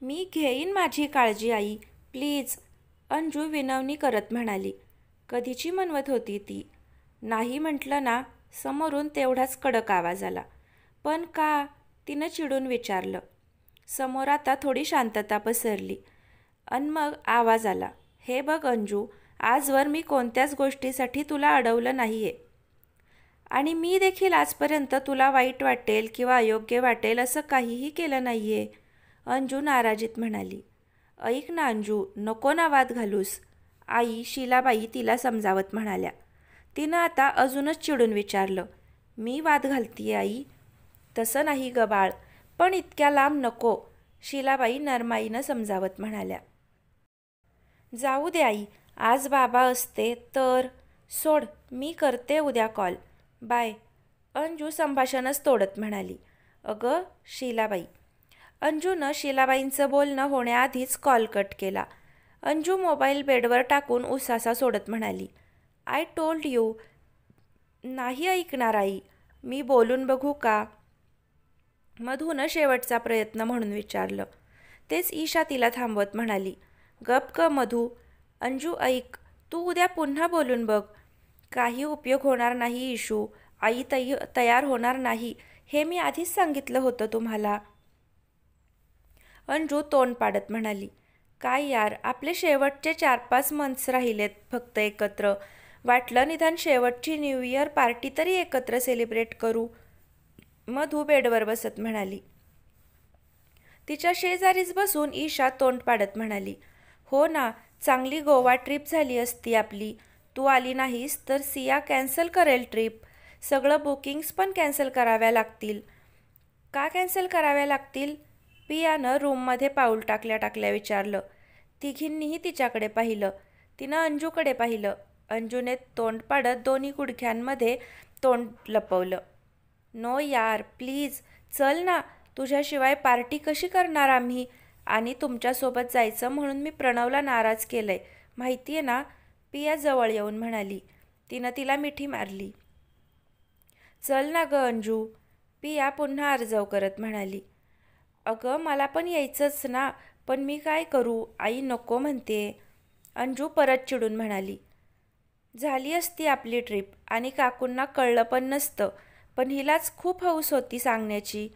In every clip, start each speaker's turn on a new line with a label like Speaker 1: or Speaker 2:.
Speaker 1: मी घेईन माझी काळजी आई, प्लीज, अंजू विनवणी करत म्हणाली. कधीची म्हणवत होती ती. नाही म्हटलं ना. समोरून तेवढाच कडक आवाज आला. पण का? तिनं चिडून विचारलं. समोर आता थोडी शांतता पसरली. अन मग आवाज आला. हे बघ अंजू, आजवर मी कोणत्याच गोष्टीसाठी तुला अडवलं नाही आहे. आणि मी देखील आजपर्यंत तुला वाईट वाटेल किंवा अयोग्य वाटेल असं काहीही केलं नाही आहे, अंजू नाराजीत म्हणाली. ऐक ना अंजू, नको ना वाद घालूस, आई शीलाबाई तिला समजावत म्हणाल्या. तिनं आता अजूनच चिडून विचारलं. मी वाद घालतीये आई? तसं नाही ग बाळ, पण इतक्या लांब नको, शीलाबाई नरमाईनं समजावत म्हणाल्या. जाऊ दे आई, आज बाबा असते तर. सोड, मी करते उद्या कॉल, बाय, अंजू संभाषणच तोडत म्हणाली. अगं शीलाबाई. अंजूनं शीलाबाईंचं बोलणं होण्याआधीच कॉल कट केला. अंजू मोबाईल बेडवर टाकून उसासा सोडत म्हणाली. I told you. नाही ऐकणार आई, मी बोलून बघू का? मधूनं शेवटचा प्रयत्न म्हणून विचारलं. तेच ईशा तिला थांबवत म्हणाली. गप ग मधू. अंजू ऐक, तू उद्या पुन्हा बोलून बघ. काही उपयोग होणार नाही इशू, आई तयार होणार नाही, हे मी आधीच सांगितलं होतं तुम्हाला. अंजू तोंड पाडत म्हणाली. काय यार, आपले शेवटचे 4-5 मंथ्स राहिलेत फक्त एकत्र. वाटलं निदान शेवटची न्यू इयर पार्टी तरी एकत्र सेलिब्रेट करू, मधू बेडवर बसत म्हणाली. तिच्या शेजारीच बसून ईशा तोंड पाडत म्हणाली. हो ना, चांगली गोवा ट्रिप झाली असती आपली. तू आली नाहीस तर सिया कॅन्सल करेल ट्रिप. सगळं बुकिंग्स पण कॅन्सल कराव्या लागतील. का कॅन्सल कराव्या लागतील? पियानं रूममध्ये पाऊल टाकल्या टाकल्या विचारलं. तिघींनीही तिच्याकडे पाहिलं. तिनं अंजूकडे पाहिलं. अंजूने तोंड पाडत दोन्ही गुडघ्यांमध्ये तोंड लपवलं. नो यार, प्लीज चल ना, तुझ्याशिवाय पार्टी कशी करणार आम्ही? आणि तुमच्यासोबत जायचं म्हणून मी प्रणवला नाराज केलंय, माहितीये ना, पिया जवळ येऊन म्हणाली. तिनं तिला मिठी मारली. चल ना ग अंजू, पिया पुन्हा अर्जव करत म्हणाली. अगं मला पण यायचंच ना, पण मी काय करू, आई नको म्हणते, अंजू परत चिडून म्हणाली. झाली असती आपली ट्रिप आणि काकूंना कळलं पण नसतं, पण हिलाच खूप हौस होती सांगण्याची,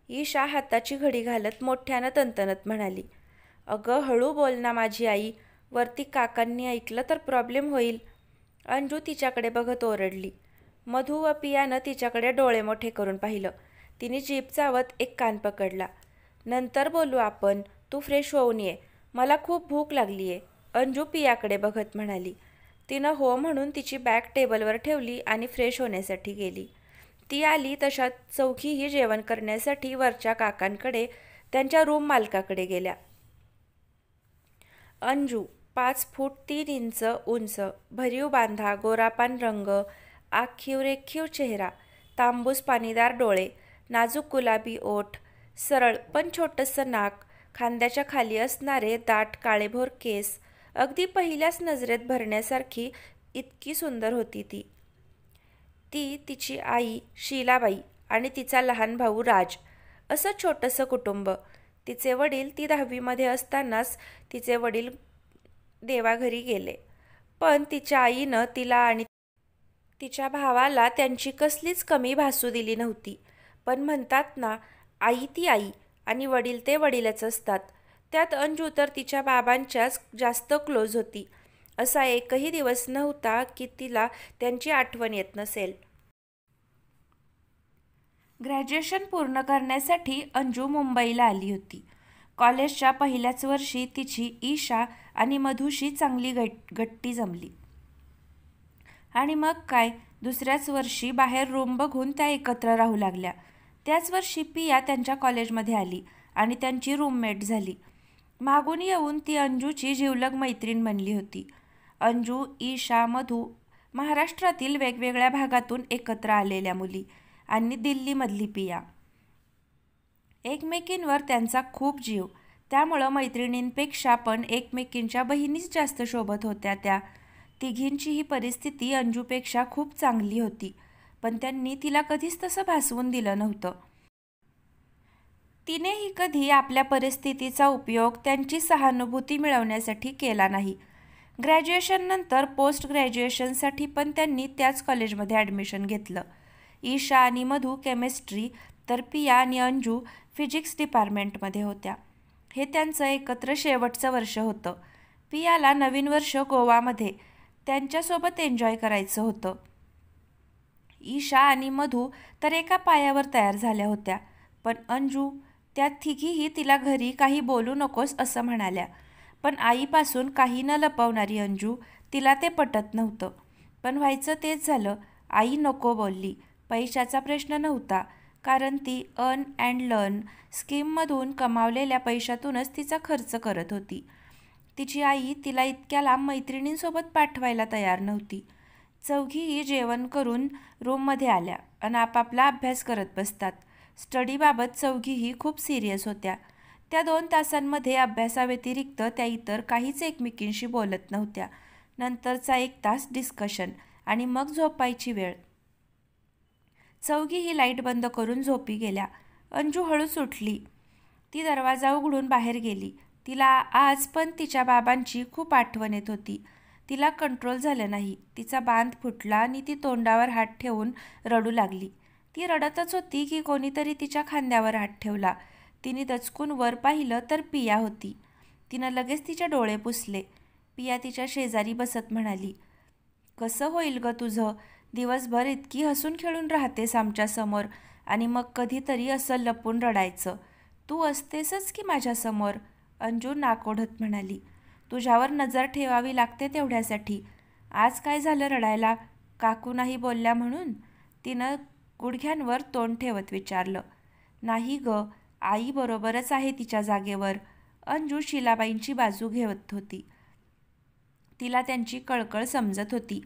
Speaker 1: ईशा हाताची घडी घालत मोठ्यानं तंतनत म्हणाली. अगं हळू बोल ना माझी आई, वरती काकांनी ऐकलं तर प्रॉब्लेम होईल, अंजू तिच्याकडे बघत ओरडली. मधू व पियानं तिच्याकडे डोळे मोठे करून पाहिलं. तिने जीभ चावत एक कान पकडला. नंतर बोलू आपण, तू फ्रेश होऊन ये, मला खूप भूक लागली आहे, अंजू पियाकडे बघत म्हणाली. तिनं हो म्हणून तिची बॅग टेबलवर ठेवली आणि फ्रेश होण्यासाठी गेली. ती आली तशा चौघीही जेवण करण्यासाठी वरच्या काकांकडे, त्यांच्या रूम मालकाकडे गेल्या. अंजू 5 फूट 3 इंच उंच, भरीव बांधा, गोरापान रंग, आखीव रेखीव चेहरा, तांबूस पाणीदार डोळे, नाजूक गुलाबी ओठ, सरळ पण छोटंसं नाक, खांद्याच्या खाली असणारे दाट काळेभोर केस, अगदी पहिल्याच नजरेत भरण्यासारखी इतकी सुंदर होती ती. तिची आई शीलाबाई आणि तिचा लहान भाऊ राज, असं छोटंसं कुटुंब. तिचे वडील, ती 10वीमध्ये असतानाच तिचे वडील देवाघरी गेले. पण तिच्या आईनं तिला आणि तिच्या भावाला त्यांची कसलीच कमी भासू दिली नव्हती. पण म्हणतात ना, आई ती आई आणि वडील ते वडीलच असतात. त्यात अंजू तर तिच्या बाबांच्याच जास्त क्लोज होती. असा एकही दिवस नव्हता की तिला त्यांची आठवण येत नसेल. ग्रॅज्युएशन पूर्ण करण्यासाठी अंजू मुंबईला आली होती. कॉलेजच्या पहिल्याच वर्षी तिची ईशा आणि मधूशी चांगली गट्टी जमली. आणि मग काय, दुसऱ्याच वर्षी बाहेर रूम बघून त्या एकत्र राहू लागल्या. त्याच वर्षी पिया त्यांच्या कॉलेजमध्ये आली आणि त्यांची रूममेट झाली. मागून येऊन ती अंजूची जिवलग मैत्रीण बनली होती. अंजू, ईशा, मधू महाराष्ट्रातील वेगवेगळ्या भागातून एकत्र आलेल्या मुली आणि दिल्लीमधली पिया. एकमेकींवर त्यांचा खूप जीव, त्यामुळं मैत्रिणींपेक्षा पण एकमेकींच्या बहिणीच जास्त शोभत होत्या त्या. तिघींची ही परिस्थिती अंजूपेक्षा खूप चांगली होती, पण त्यांनी तिला कधीच तसं भासवून दिलं नव्हतं. तिनेही कधी आपल्या परिस्थितीचा उपयोग त्यांची सहानुभूती मिळवण्यासाठी केला नाही. ग्रॅज्युएशननंतर पोस्ट ग्रॅज्युएशनसाठी पण त्यांनी त्याच कॉलेजमध्ये ॲडमिशन घेतलं. ईशा आणि मधू केमिस्ट्री, तर पिया आणि अंजू फिजिक्स डिपार्टमेंटमध्ये होत्या. हे त्यांचं एकत्र शेवटचं वर्ष होतं. पियाला नवीन वर्ष गोवामध्ये त्यांच्यासोबत एन्जॉय करायचं होतं. ईशा आणि मधू तर एका पायावर तयार झाल्या होत्या, पण अंजू, त्या तिघीही तिला घरी काही बोलू नकोस असं म्हणाल्या. पण आईपासून काही न लपवणारी अंजू, तिला ते पटत नव्हतं. पण व्हायचं तेच झालं. आई नको बोलली. पैशाचा प्रश्न नव्हता, कारण ती अर्न अँड लर्न स्कीममधून कमावलेल्या पैशातूनच तिचा खर्च करत होती. तिची आई तिला इतक्या लांब मैत्रिणींसोबत पाठवायला तयार नव्हती. चौघीही जेवण करून रूममध्ये आल्या आणि आपापला अभ्यास करत बसतात. स्टडीबाबत चौघीही खूप सिरियस होत्या. त्या 2 तासांमध्ये अभ्यासाव्यतिरिक्त त्या इतर काहीच एकमेकींशी बोलत नव्हत्या. नंतरचा 1 तास डिस्कशन आणि मग झोपायची वेळ. चौघीही लाईट बंद करून झोपी गेल्या. अंजू हळूच उठली. ती दरवाजा उघडून बाहेर गेली. तिला आज पण तिच्या बाबांची खूप आठवण येत होती. तिला कंट्रोल झालं नाही. तिचा बांध फुटला आणि ती तोंडावर हात ठेवून रडू लागली. ती रडतच होती की कोणीतरी तिच्या खांद्यावर हात ठेवला. तिने दचकून वर पाहिलं तर पिया होती. तिनं लगेच तिचे डोळे पुसले. पिया तिच्या शेजारी बसत म्हणाली, कसं होईल गं तुझं? दिवसभर इतकी हसून खेळून राहतेस आमच्यासमोर आणि मग कधीतरी असं लपून रडायचं. तू असतेसच की माझ्यासमोर. अंजू नाक ओढत म्हणाली, तुझ्यावर नजर ठेवावी लागते तेवढ्यासाठी. आज काय झालं रडायला? काकू नाही बोलल्या म्हणून? तिनं गुडघ्यांवर तोंड ठेवत विचारलं. नाही गं, आई बरोबरच आहे तिच्या जागेवर. अंजू शिलाबाईंची बाजू घेत होती. तिला त्यांची कळकळ समजत होती.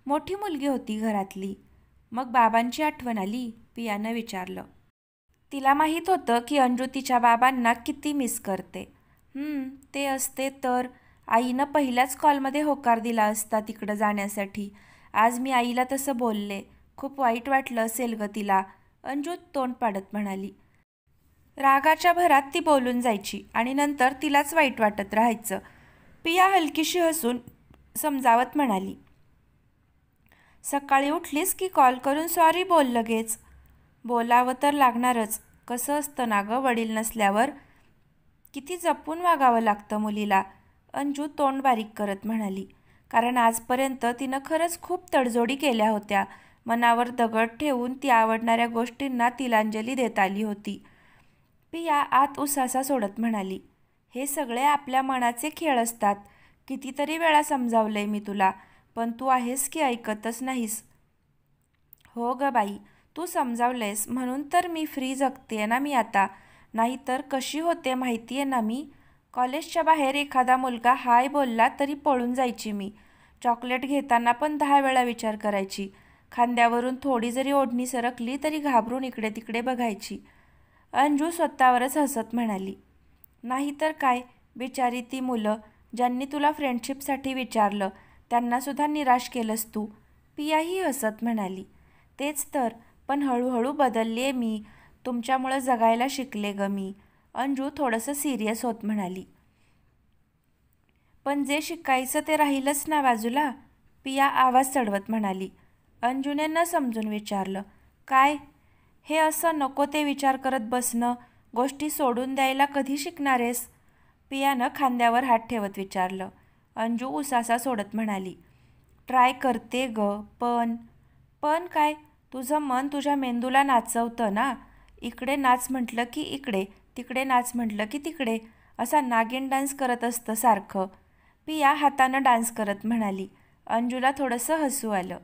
Speaker 1: मोठी मुलगी होती घरातली. मग बाबांची आठवण आली? पियानं विचारलं. तिला माहीत होतं की अंजू तिच्या बाबांना किती मिस करते. ते असते तर आईनं पहिल्याच कॉलमध्ये होकार दिला असता तिकडं जाण्यासाठी. आज मी आईला तसं बोलले. खूप वाईट वाटलं असेल गं तिला. अंजू तोंड पाडत म्हणाली. रागाच्या भरात ती बोलून जायची आणि नंतर तिलाच वाईट वाटत राहायचं. पिया हलकीशी हसून समजावत म्हणाली, सकाळी उठलीस की कॉल करून सॉरी बोल लगेच. बोलावं तर लागणारच. कसं असतं ना गं वडील नसल्यावर. किती जपून वागावं लागतं मुलीला. अंजू तोंड बारीक करत म्हणाली. कारण आजपर्यंत तिनं खरंच खूप तडजोडी केल्या होत्या. मनावर दगड ठेवून ती आवडणाऱ्या गोष्टींना तिलांजली देत आली होती. पिया आत उसासा सोडत म्हणाली, हे सगळे आपल्या मनाचे खेळ असतात. कितीतरी वेळा समजावलंय मी तुला, पण तू आहेस की ऐकतच नाहीस. हो ग बाई, तू समजावलंयस म्हणून तर मी फ्री जगते ना मी आता. नाहीतर कशी होते माहिती आहे ना मी. कॉलेजच्या बाहेर एखादा मुलगा हाय बोलला तरी पळून जायची मी. चॉकलेट घेताना पण 10 वेळा विचार करायची. खांद्यावरून थोडी जरी ओढणी सरकली तरी घाबरून इकडे तिकडे बघायची. अंजू स्वतःवरच हसत म्हणाली, नाहीतर काय. बिचारी ती मुलं ज्यांनी तुला फ्रेंडशिपसाठी विचारलं त्यांनासुद्धा निराश केलंस तू. पियाही हसत म्हणाली, तेच तर. पण हळूहळू बदलली आहे मी. तुमच्यामुळं जगायला शिकले ग मी. अंजू थोडंसं सिरियस होत म्हणाली. पण जे शिकायचं ते राहीलच ना बाजूला. पिया आवाज चढवत म्हणाली. अंजूने न समजून विचारलं, काय? हे असं नको ते विचार करत बसणं, गोष्टी सोडून द्यायला कधी शिकणार आहेस? पियानं खांद्यावर हात ठेवत विचारलं. अंजू उसासा सोडत म्हणाली, ट्राय करते ग, पण काय? तुझं मन तुझ्या मेंदूला नाचवतं ना. इकडे नाच म्हटलं की इकडे, तिकडे नाच म्हटलं की तिकडे. असा नागिन डान्स करत असतं सारखं. पिया हातानं डान्स करत म्हणाली. अंजूला थोडंसं हसू आलं.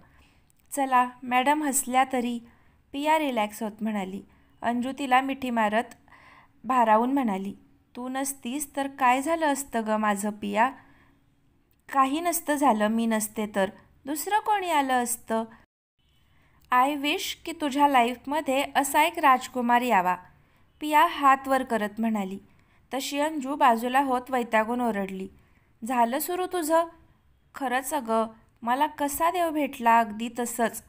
Speaker 1: चला, मॅडम हसल्या तरी. पिया रिलॅक्स होत म्हणाली. अंजू तिला मिठी मारत भारावून म्हणाली, तू नसतीस तर काय झालं असतं ग माझं पिया? काही नसतं झालं मी नसते तर. दुसरं कोणी आलं असतं. आय विश की तुझ्या लाईफमध्ये असा एक राजकुमार यावा. पिया हात वर करत म्हणाली. तशी अंजू बाजूला होत वैतागून ओरडली, झालं सुरू तुझं? खरंच अगं, मला कसा देव भेटला अगदी तसंच.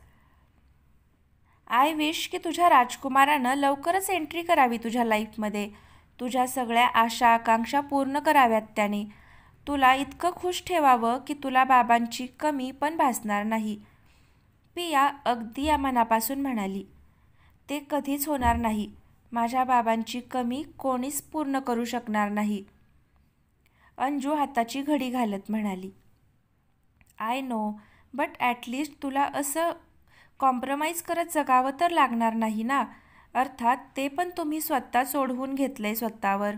Speaker 1: आय विश की तुझ्या राजकुमारानं लवकरच एंट्री करावी तुझ्या लाईफमध्ये. तुझ्या सगळ्या आशा आकांक्षा पूर्ण कराव्यात त्याने. तुला इतकं खुश ठेवावं की तुला बाबांची कमी पण भासणार नाही. पिया अगदी मनापासून म्हणाली. ते कधीच होणार नाही. माझ्या बाबांची कमी कोणीच पूर्ण करू शकणार नाही. अंजू हाताची घडी घालत म्हणाली. आय नो, बट ॲटलिस्ट तुला असं कॉम्प्रोमाइज करत जगावं तर लागणार नाही ना. अर्थात ते पण तुम्ही स्वतः सोडवून घेतलंय स्वतःवर.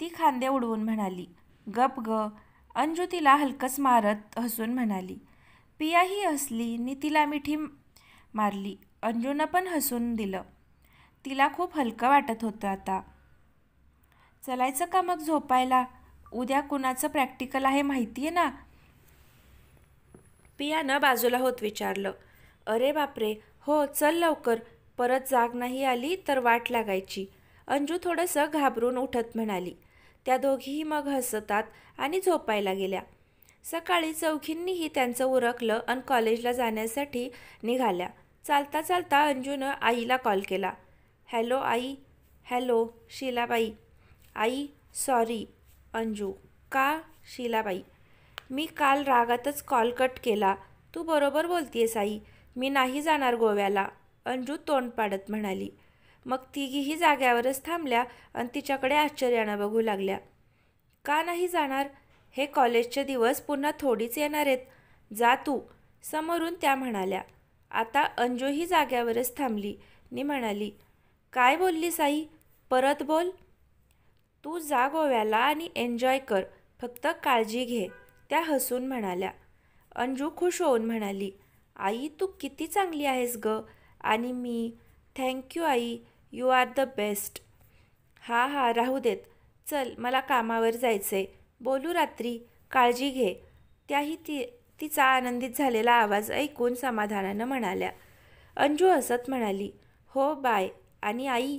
Speaker 1: ती खांदे उडवून म्हणाली. गप ग. अंजू तिला हलकस मारत हसून म्हणाली. पियाही हसली नि तिला मिठी मारली. अंजूनं पण हसून दिलं. तिला खूप हलकं वाटत होतं आता. चलायचं का मग झोपायला? उद्या कुणाचं प्रॅक्टिकल आहे माहिती आहे ना? पियानं बाजूला होत विचारलं. अरे बापरे, हो चल लवकर. परत जाग नाही आली तर वाट लागायची. अंजू थोडंसं घाबरून उठत म्हणाली. त्या दोघीही मग हसतात आणि झोपायला गेल्या. सकाळी चौघींनीही त्यांचं उरकलं आणि कॉलेजला जाण्यासाठी निघाल्या. चालता चालता अंजूनं आईला कॉल केला. हॅलो आई. हॅलो शीलाबाई. आई सॉरी. अंजू. का शीलाबाई? मी काल रागातच कॉल कट केला. तू बरोबर बोलतीयस आई. मी नाही जाणार गोव्याला. अंजू तोंड पाडत म्हणाली. मग तिघीही जाग्यावरच थांबल्या आणि तिच्याकडे आश्चर्यानं बघू लागल्या. का नाही जाणार? हे कॉलेजचे दिवस पुन्हा थोडीच येणार आहेत. जा तू. समोरून त्या म्हणाल्या. आता अंजूही जाग्यावरच थांबली नि म्हणाली. काय बोललीस आई? परत बोल. तू जा गोव्याला आणि एन्जॉय कर. फक्त काळजी घे. त्या हसून म्हणाल्या. अंजू खुश होऊन म्हणाली. आई तू किती चांगली आहेस ग. आणि मी. थँक्यू आई. You are the best. हा राहू देत. चल मला कामावर जायचंय. बोलू रात्री. काळजी घे. त्याही तिचा आनंदित झालेला आवाज ऐकून समाधानानं म्हणाल्या. अंजू हसत म्हणाली. हो बाय. आणि आई?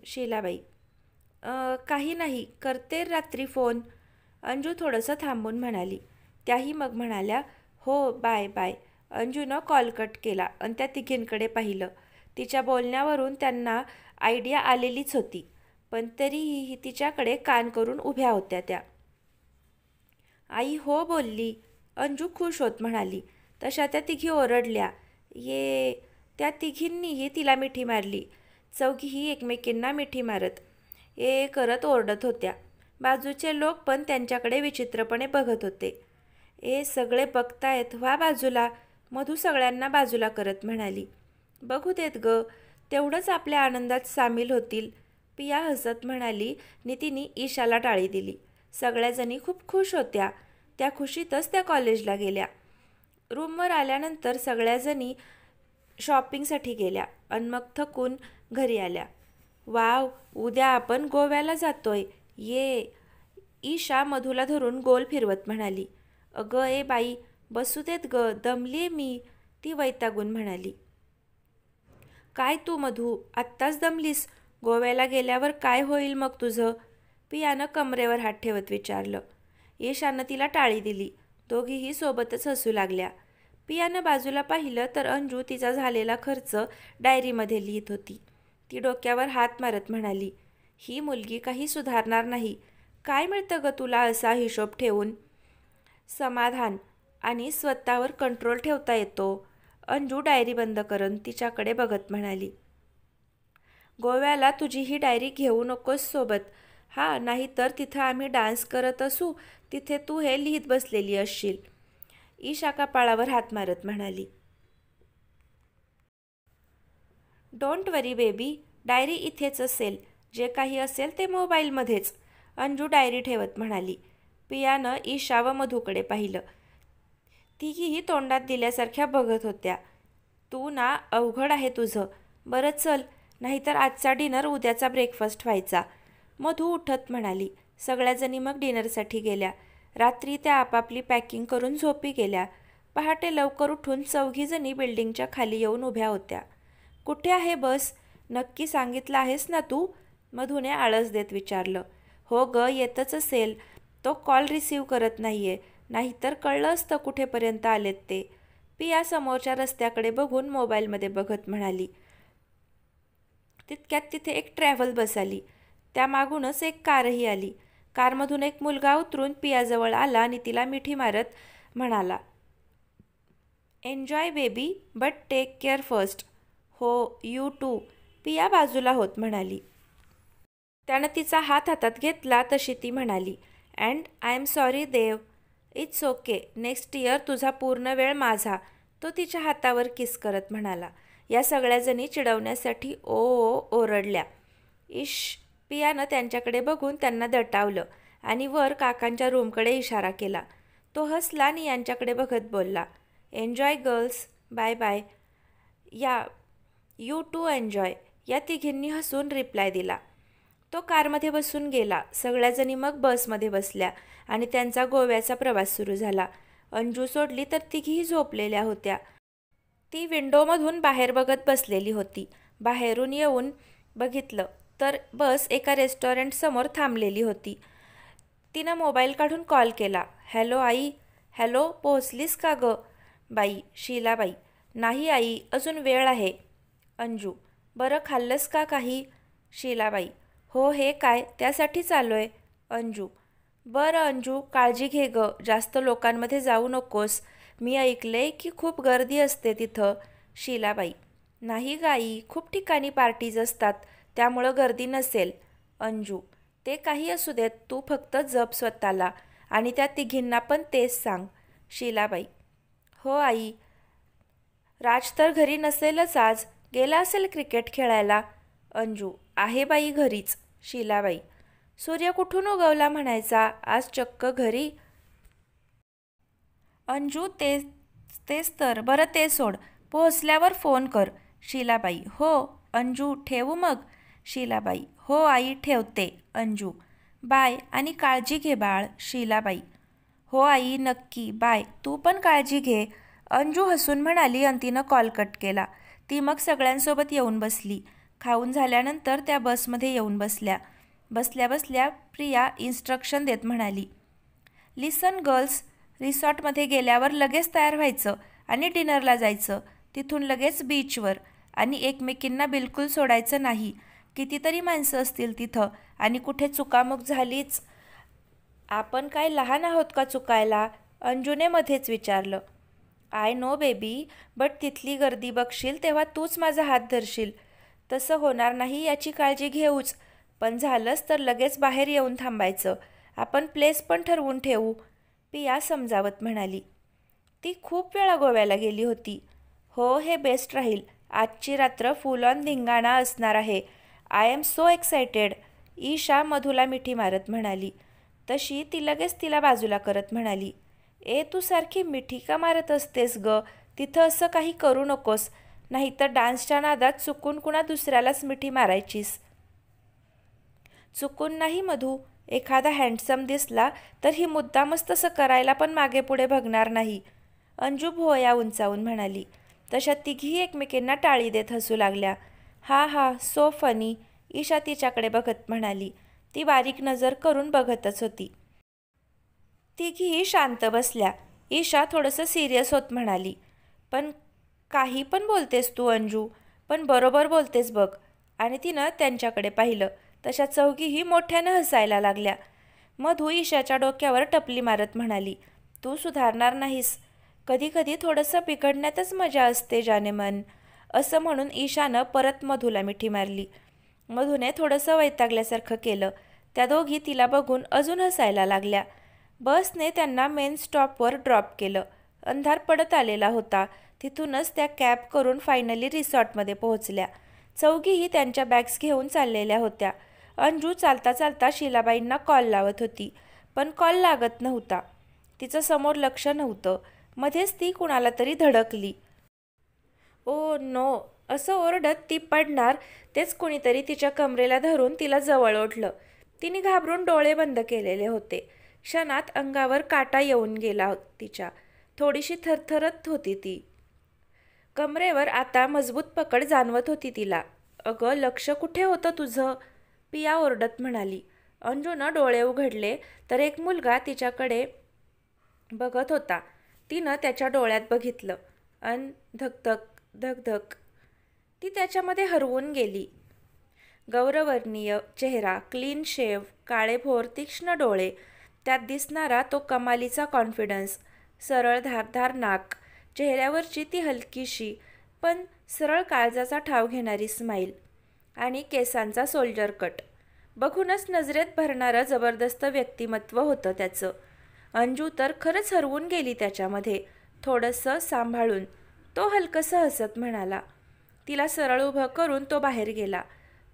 Speaker 1: शीलाबाई. काही नाही, करते रात्री फोन. अंजू थोडंसं थांबून म्हणाली. त्याही मग म्हणाल्या. हो बाय बाय. अंजूनं कॉल कट केला आणि त्या तिघींकडे पाहिलं. तिच्या बोलण्यावरून त्यांना आयडिया आलेलीच होती, पण तरीही तिच्याकडे कान करून उभ्या होत्या त्या. आई हो बोलली. अंजू खुश होत म्हणाली. तशा त्या तिघी ओरडल्या. ये. त्या तिघींनीही तिला मिठी मारली. चौघीही एकमेकींना मिठी मारत ये करत ओरडत होत्या. बाजूचे लोक पण त्यांच्याकडे विचित्रपणे बघत होते. सगळे बघतायत, व्हा बाजूला. मधू सगळ्यांना बाजूला करत म्हणाली. बघू देत ग. तेवढंच आपल्या आनंदात सामील होतील. पिया हसत म्हणाली नि तिने ईशाला टाळी दिली. सगळ्याजणी खूप खुश होत्या. त्या खुशीतच त्या कॉलेजला गेल्या. रूमवर आल्यानंतर सगळ्याजणी शॉपिंगसाठी गेल्या आणि मग थकून घरी आल्या. वाव, उद्या आपण गोव्याला जातोय. ये. ईशा मधूला धरून गोल फिरवत म्हणाली. अगं बाई, बसू देत ग, दमलीये मी. ती वैतागून म्हणाली. काय तू मधू, आत्ताच दमलीस? गोव्याला गेल्यावर काय होईल मग तुझं? पियानं कमरेवर हात ठेवत विचारलं. ईशानं तिला टाळी दिली. दोघीही सोबतच हसू लागल्या. पियानं बाजूला पाहिलं तर अंजू तिचा झालेला खर्च डायरीमध्ये लिहित होती. ती डोक्यावर हात मारत म्हणाली. ही मुलगी काही सुधारणार नाही. काय मिळतं ग तुला असा हिशोब ठेवून? समाधान आणि स्वतःवर कंट्रोल ठेवता येतो. अंजू डायरी बंद करून तिच्याकडे बघत म्हणाली. गोव्याला तुझी ही डायरी घेऊ नकोस सोबत. नाहीतर तिथं आम्ही डान्स करत असू, तिथे तू हे लिहित बसलेली असशील. ईशा कपाळावर हात मारत म्हणाली. डोंट वरी बेबी, डायरी इथेच असेल. जे काही असेल ते मोबाईलमध्येच. अंजू डायरी ठेवत म्हणाली. पियानं ईशा व मधूकडे पाहिलं. तिघीही तोंडात दिल्यासारख्या बघत होत्या. तू ना, अवघड आहे तुझं. बरं चल, नाहीतर आजचा डिनर उद्याचा ब्रेकफास्ट व्हायचा. मधू उठत म्हणाली. सगळ्याजणी मग डिनरसाठी गेल्या. रात्री त्या आपापली पॅकिंग करून झोपी गेल्या. पहाटे लवकर उठून चौघीजणी बिल्डिंगच्या खाली येऊन उभ्या होत्या. कुठे आहे बस? नक्की सांगितलं आहेस ना तू? मधूने आळस देत विचारलं. हो ग, येतच असेल. तो कॉल रिसीव्ह करत नाहीये. नाहीतर कळलं असतं कुठेपर्यंत आलेत ते. पिया समोरच्या रस्त्याकडे बघून मोबाईलमध्ये बघत म्हणाली. तितक्यात तिथे एक ट्रॅव्हल बस आली. त्यामागूनच एक कारही आली. कारमधून एक मुलगा उतरून पियाजवळ आला आणि तिला मिठी मारत म्हणाला, enjoy baby, but take care first. हो, यू टू, पिया बाजूला होत म्हणाली. त्यानं तिचा हात हातात घेतला तशी ती म्हणाली, and I am sorry Dev. It's okay, next year तुझा पूर्ण वेळ माझा. तो तिच्या हातावर किस करत म्हणाला. या सगळ्याजणी चिडवण्यासाठी ओ ओ ओरडल्या. इश, पियानं त्यांच्याकडे बघून त्यांना दटावलं आणि वर काकांच्या रूमकडे इशारा केला. तो हसला आणि यांच्याकडे बघत बोलला, एन्जॉय गर्ल्स, बाय बाय. या, यू टू एन्जॉय, या तिघींनी हसून रिप्लाय दिला. तो कारमध्ये बसून गेला. सगळ्याजणी मग बसमध्ये बसल्या आणि त्यांचा गोव्याचा प्रवास सुरू झाला. अंजू सोडली तर तिघीही झोपलेल्या होत्या. ती विंडोमधून बाहेर बघत बसलेली होती. बाहेरून येऊन बघितलं तर बस एका रेस्टॉरंटसमोर थांबलेली होती. तिनं मोबाईल काढून कॉल केला. हॅलो आई. हॅलो, पोहोचलीस का गं? बाई, शीलाबाई. नाही आई, अजून वेळ आहे. अंजू, बरं खाल्लंस का काही? शीलाबाई, हो, हे काय, त्यासाठीच आलोय. अंजू, बरं अंजू, काळजी घे गं, जास्त लोकांमध्ये जाऊ नकोस. मी ऐकलंय की खूप गर्दी असते तिथं. शीलाबाई, नाही गाई, खूप ठिकाणी पार्टीज असतात, त्यामुळं गर्दी नसेल. अंजू, ते काही असू देत, तू फक्त जप स्वतःला आणि त्या तिघींना पण तेच सांग. शीलाबाई, हो आई. राज तर घरी नसेलच आज, गेला असेल क्रिकेट खेळायला. अंजू, आहे बाई घरीच. शीलाबाई, सूर्य कुठून उगवला म्हणायचा, आज चक्क घरी. अंजू, तेच तर, बरं ते सोड, पोहोचल्यावर फोन कर. शीलाबाई, हो. अंजू, ठेवू मग? शीलाबाई, हो आई, ठेवते. अंजू, बाय आणि काळजी घे बाळ. शीलाबाई, हो आई, नक्की, बाय, तू पण काळजी घे. अंजू हसून म्हणाली आणि तिनं कॉल कट केला. ती मग सगळ्यांसोबत येऊन बसली. खाऊन झाल्यानंतर त्या बसमध्ये येऊन बसल्या. बसल्या बसल्या प्रिया इन्स्ट्रक्शन देत म्हणाली, लिसन गर्ल्स, रिसॉर्टमध्ये गेल्यावर लगेच तयार व्हायचं आणि डिनरला जायचं. तिथून लगेच बीचवर आणि एकमेकींना बिलकुल सोडायचं नाही. कितीतरी माणसं असतील तिथं आणि कुठे चुकामुक झालीच. आपण काय लहान आहोत का चुकायला? अंजूने मध्येच विचारलं. आय नो बेबी, बट तिथली गर्दी बघशील तेव्हा तूच माझा हात धरशील. तसं होणार नाही याची काळजी घेऊच, पण झालंच तर लगेच बाहेर येऊन थांबायचं. आपण प्लेस पण ठरवून ठेवू. पिया समजावत म्हणाली. ती खूप वेळा गोव्याला गेली होती. हो, हे बेस्ट राहील. आजची रात्र फुल ऑन धिंगाणा असणार आहे. I am so excited. Isha मधूला मिठी मारत म्हणाली. तशी ती लगेच तिला बाजूला करत म्हणाली, ए तू सारखी मिठी का मारत असतेस ग? तिथं असं काही करू नकोस, नाहीतर डान्सच्या नादात चुकून कुणा दुसऱ्यालाच मिठी मारायचीस. चुकून नाही मधू, एखादा हँडसम दिसला तर ही मुद्दामच तसं करायला पण मागे पुढे बघणार नाही. अंजू भुवया उंचावून म्हणाली. तशा तिघी एकमेकींना टाळी देत हसू लागल्या. हा हा, सो फनी. ईशा तिच्याकडे बघत म्हणाली. ती बारीक नजर करून बघतच होती. तिघीही शांत बसल्या. ईशा थोडंसं सिरियस होत म्हणाली, पण काही पण बोलतेस तू अंजू, पण बरोबर बोलतेस बघ. आणि तिनं त्यांच्याकडे पाहिलं. तशा चौघीही मोठ्यानं हसायला लागल्या. मधू ईशाच्या डोक्यावर टपली मारत म्हणाली, तू सुधारणार नाहीस. कधी कधी थोडंसं बिघडण्यातच मजा असते जानेमन. असं म्हणून ईशानं परत मधूला मिठी मारली. मधूने थोडंसं वैतागल्यासारखं केलं. त्या दोघी तिला बघून अजून हसायला लागल्या. बसने त्यांना मेन स्टॉपवर ड्रॉप केलं. अंधार पडत आलेला होता. तिथूनच त्या कॅब करून फायनली रिसॉर्टमध्ये पोहोचल्या. चौघीही त्यांच्या बॅग्स घेऊन चाललेल्या होत्या. अंजू चालता चालता शीलाबाईंना कॉल लावत होती, पण कॉल लागत नव्हता. तिचं समोर लक्ष नव्हतं. मध्येच ती कुणाला तरी धडकली. ओ नो, असं ओरडत ती पडणार तेच कुणीतरी तिच्या कमरेला धरून तिला जवळ ओढलं. तिने घाबरून डोळे बंद केलेले होते. क्षणात अंगावर काटा येऊन गेला तिच्या. थोडीशी थरथरत होती ती. कमरेवर आता मजबूत पकड जाणवत होती तिला. अगं, लक्ष कुठे होतं तुझं? पिया ओरडत म्हणाली. अंजूनं डोळे उघडले तर एक मुलगा तिच्याकडे बघत होता. तिनं त्याच्या डोळ्यात बघितलं अन धकधक धकधक. ती त्याच्यामध्ये हरवून गेली. गौरवर्णीय चेहरा, क्लीन शेव, काळेभोर तीक्ष्ण डोळे, त्यात दिसणारा तो कमालीचा कॉन्फिडन्स, सरळ धारदार नाक, चेहऱ्यावरची ती हलकीशी पण सरळ काळजाचा ठाव घेणारी स्माईल आणि केसांचा सोल्जर कट. बघूनच नजरेत भरणारं जबरदस्त व्यक्तिमत्व होतं त्याचं. अंजू तर खरंच हरवून गेली त्याच्यामध्ये. थोडंसं सांभाळून तो हलकंसं हसत म्हणाला. तिला सरळ उभं करून तो बाहेर गेला.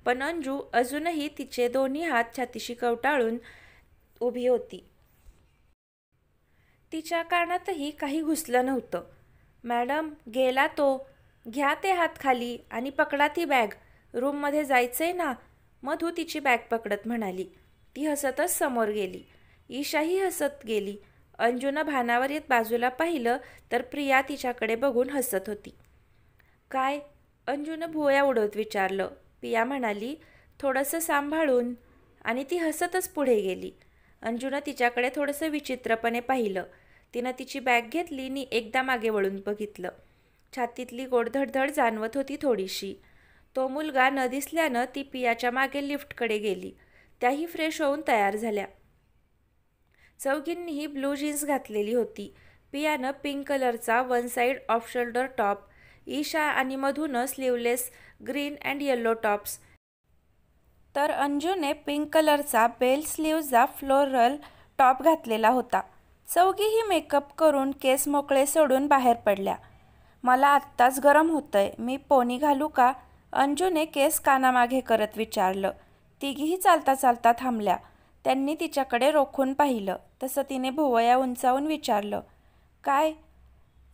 Speaker 1: पण अंजू अजूनही तिचे दोन्ही हात छातीशी कवटाळून उभी होती. तिच्या कानातही काही घुसलं नव्हतं. मॅडम, गेला तो. घ्या ते हात खाली आणि पकडा ती बॅग. रूममध्ये जायचंय ना. मधू तिची बॅग पकडत म्हणाली. ती हसतच समोर गेली. ईशाही हसत गेली. अंजूनं भानावर येत बाजूला पाहिलं तर प्रिया तिच्याकडे बघून हसत होती. काय? अंजूनं भुवया उडवत विचारलं. प्रिया म्हणाली, थोडंसं सांभाळून. आणि ती हसतच पुढे गेली. अंजूनं तिच्याकडे थोडंसं विचित्रपणे पाहिलं. तिनं तिची बॅग घेतली आणि एकदा मागे वळून बघितलं. छातीतली गोडधडधड जाणवत होती थोडीशी. तो मुलगा न दिसल्यानं ती पियाच्या मागे लिफ्टकडे गेली. त्याही फ्रेश होऊन तयार झाल्या. चौघींनीही ब्लू जीन्स घातलेली होती. पियानं पिंक कलरचा one side off shoulder top, Isha आणि मधूनं sleeveless green and yellow tops, तर अंजूने पिंक कलरचा बेल स्लीव्हचा फ्लोरल टॉप घातलेला होता. चौघीही मेकअप करून केस मोकळे सोडून बाहेर पडल्या. मला आत्ताच गरम होतंय, मी पोनी घालू का? अंजूने केस कानामागे करत विचारलं. तिघीही चालता चालता थांबल्या. त्यांनी तिच्याकडे रोखून पाहिलं. तसं तिने भुवया उंचावून विचारलं. काय?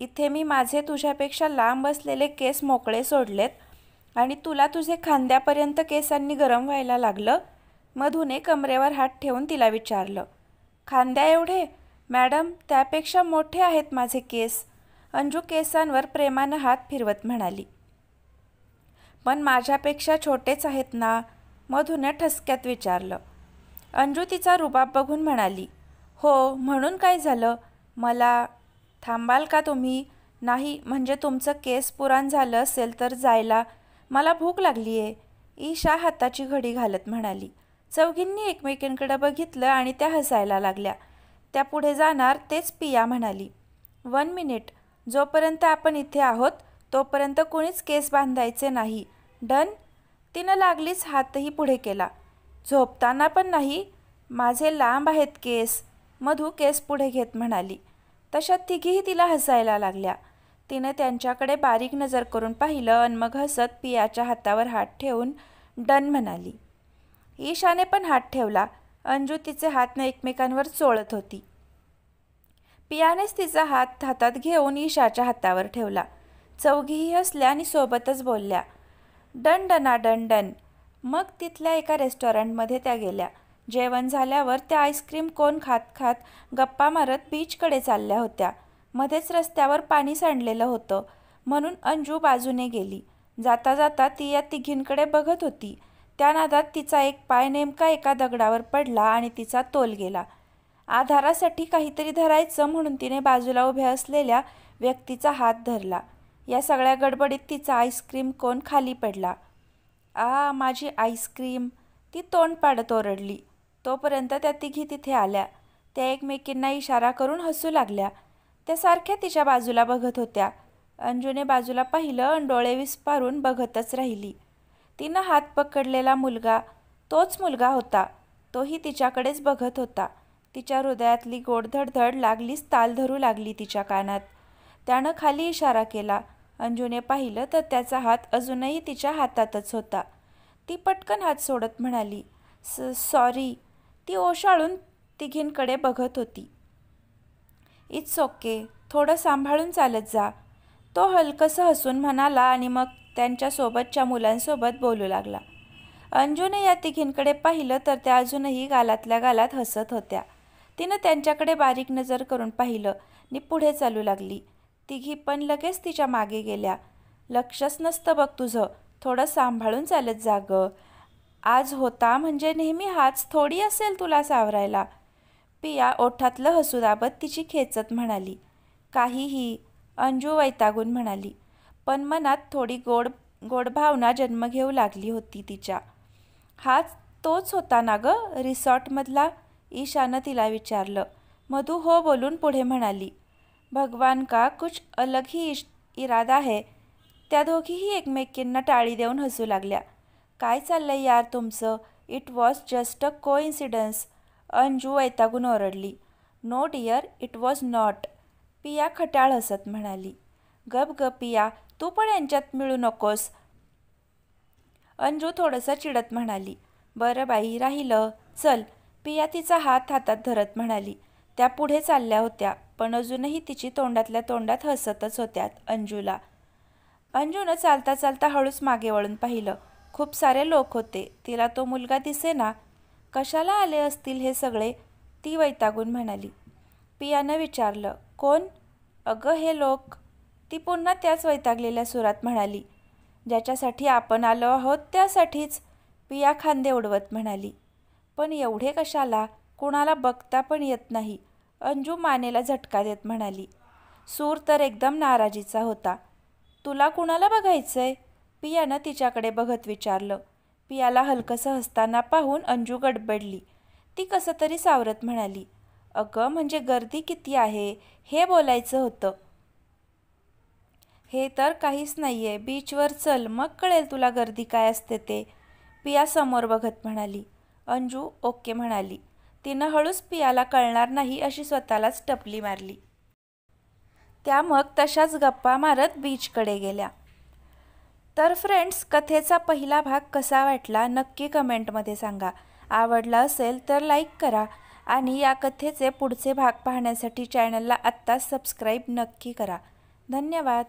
Speaker 1: इथे मी माझे तुझ्यापेक्षा लांब असलेले केस मोकळे सोडलेत आणि तुला तुझे खांद्यापर्यंत केसांनी गरम व्हायला लागलं? मधूने कमरेवर हात ठेवून तिला विचारलं. खांद्या एवढे? मॅडम, त्यापेक्षा मोठे आहेत माझे केस. अंजू केसांवर प्रेमानं हात फिरवत म्हणाली. पण माझ्यापेक्षा छोटेच आहेत ना? मधूने ठसक्यात विचारलं. अंजू तिचा रुबाब बघून म्हणाली. हो, म्हणून काय झालं? मला थांबाल का तुम्ही? नाही, म्हणजे तुमचं केस पुराण झालं असेल तर जायला. मला भूक लागली आहे, ईशा हाताची घडी घालत म्हणाली. चौघींनी एकमेकींकडे बघितलं आणि त्या हसायला लागल्या. त्या पुढे जाणार तेच पिया म्हणाली. 1 मिनिट, जोपर्यंत आपण इथे आहोत तोपर्यंत कुणीच केस बांधायचे नाही. डन? तिनं लागलीच हातही पुढे केला. झोपताना पण नाही? माझे लांब आहेत केस, मधू केस पुढे घेत म्हणाली. तशा तिघीही तिला हसायला लागल्या. तिनं त्यांच्याकडे बारीक नजर करून पाहिलं आणि मग हसत पियाच्या हातावर हात ठेवून डन म्हणाली. ईशाने पण हात ठेवला. अंजू तिचे हात एकमेकांवर चोळत होती. पियानेच तिचा हात हातात घेऊन ईशाच्या हातावर ठेवला. चौघीही हसल्या आणि सोबतच बोलल्या. डन डना डन डन. मग तिथल्या एका रेस्टॉरंटमध्ये त्या गेल्या. जेवण झाल्यावर त्या आईस्क्रीम कोन खात खात गप्पा मारत बीचकडे चालल्या होत्या. मध्येच रस्त्यावर पाणी सांडलेलं होतं म्हणून अंजू बाजूने गेली. जाता जाता ती या तिघींकडे बघत होती. त्या नादात तिचा एक पाय नेमका एका दगडावर पडला आणि तिचा तोल गेला. आधारासाठी काहीतरी धरायचं म्हणून तिने बाजूला उभ्या असलेल्या व्यक्तीचा हात धरला. या सगळ्या गडबडीत तिचा आईस्क्रीम कोन खाली पडला. आ, माझी आईस्क्रीम, ती तोंड पाडत ओरडली. तोपर्यंत त्या तिघी तिथे आल्या. त्या एकमेकींना इशारा करून हसू लागल्या. त्या सारख्या तिच्या बाजूला बघत होत्या. अंजूने बाजूला पाहिलं आणि डोळे विस्पारून बघतच राहिली. तिनं हात पकडलेला मुलगा तोच मुलगा होता. तोही तिच्याकडेच बघत होता. तिच्या हृदयातली गोड धडधड लागलीच ताल धरू लागली तिच्या कानात. त्यानं खाली इशारा केला. अंजूने पाहिलं तर त्याचा हात अजूनही तिच्या हातातच होता. ती पटकन हात सोडत म्हणाली. सॉरी. ती ओशाळून तिघींकडे बघत होती. इट्स ओके, थोडं सांभाळून चालत जा, तो हलकसं हसून म्हणाला आणि मग त्यांच्यासोबतच्या मुलांसोबत बोलू लागला. अंजूने या तिघींकडे पाहिलं तर त्या अजूनही गालातल्या गालात हसत होत्या. तिनं त्यांच्याकडे बारीक नजर करून पाहिलं आणि पुढे चालू लागली. तिघी पण लगेच तिच्या मागे गेल्या. लक्षच नसतं बघ तुझं, थोडं सांभाळून चालत जा गं. आज होता म्हणजे नेहमी हाच थोडी असेल तुला सावरायला. पिया ओठातलं हसू दाबत तिची खेचत म्हणाली. काहीही, अंजू वैतागून म्हणाली. पण मनात थोडी गोड गोड भावना जन्म घेऊ लागली होती तिच्या. हाच तोच होता ना गं रिसॉर्टमधला? ईशानं तिला विचारलं. मधू हो बोलून पुढे म्हणाली, भगवान का कुछ अलग ही इरादा है. त्या दोघीही एकमेकींना टाळी देऊन हसू लागल्या. काय चाललंय यार तुमचं? It was just a coincidence. Anju वैतागून ओरडली. No dear, it was not. Piya खट्याळ हसत म्हणाली. गप ग पिया, तू पण यांच्यात मिळू नकोस. अंजू थोडंसं चिडत म्हणाली. बरं बाई, राहिलं. चल. पिया तिचा हात हातात धरत म्हणाली. त्या पुढे चालल्या होत्या, पण अजूनही तिची तोंडातल्या तोंडात हसतच होत्या अंजूला. अंजूनं चालता चालता हळूच मागे वळून पाहिलं. खूप सारे लोक होते. तिला तो मुलगा दिसेना. कशाला आले असतील हे सगळे? ती वैतागून म्हणाली. पियानं विचारलं, कोण? अगं हे लोक. ती पुन्हा त्याच वैतागलेल्या सुरात म्हणाली. ज्याच्यासाठी आपण आलो आहोत त्यासाठीच. पिया खांदे उडवत म्हणाली. पण एवढे कशाला? कुणाला बघता पण येत नाही. अंजू मानेला झटका देत म्हणाली. सूर तर एकदम नाराजीचा होता. तुला कुणाला बघायचंय? पियानं तिच्याकडे बघत विचारलं. पियाला हलकंसं हसताना पाहून अंजू गडबडली. ती कसं तरी सावरत म्हणाली. अगं म्हणजे गर्दी किती आहे हे बोलायचं होतं. हे तर काहीच नाहीये. बीचवर चल, मग कळेल तुला गर्दी काय असते ते. पिया समोर बघत म्हणाली. अंजू ओके म्हणाली. तिनं हळूच पियाला कळणार नाही अशी स्वतःलाच टपली मारली. त्या मग तशाच गप्पा मारत बीचकडे गेल्या. तर फ्रेंड्स, कथेचा पहिला भाग कसा वाटला नक्की कमेंटमध्ये सांगा. आवडला असेल तर लाईक करा आणि या कथेचे पुढचे भाग पाहण्यासाठी चॅनलला आत्ताच सबस्क्राईब नक्की करा. धन्यवाद.